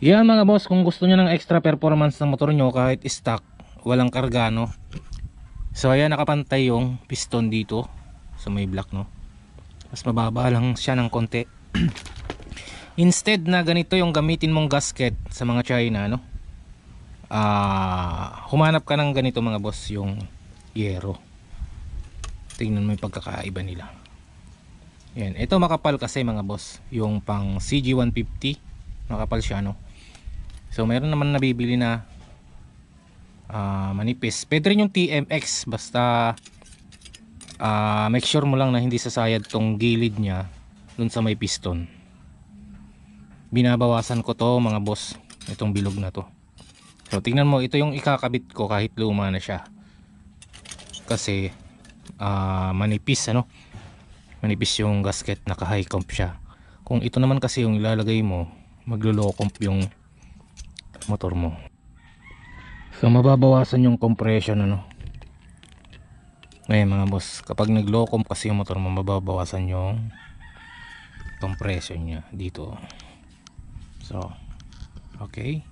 Yan mga boss, kung gusto nyo ng extra performance ng motor nyo kahit stock, walang karga, no? So ayan, nakapantay yung piston dito sa may block, no? Mas mababa lang siya ng konti. Instead na ganito yung gamitin mong gasket sa mga China, no? Humanap ka ng ganito mga boss, yung yero. Tingnan mo yung pagkakaiba nila. Yan, ito makapal kasi mga boss, yung pang CG150 makapal siya, no? So meron naman nabibili na manipis. Pwede rin yung TMX, basta make sure mo lang na hindi sasayad tong gilid niya dun sa may piston. Binabawasan ko to mga boss, itong bilog na to. So tingnan mo, ito yung ikakabit ko kahit luma na siya. Kasi manipis, ano? Manipis yung gasket, naka high comp siya. Kung ito naman kasi yung ilalagay mo, maglo-low comp yung motor mo. So mababawasan yung compression, ano? Ngayon mga boss, kapag nag-low comp kasi yung motor mo, mababawasan yung compression nya dito. So okay.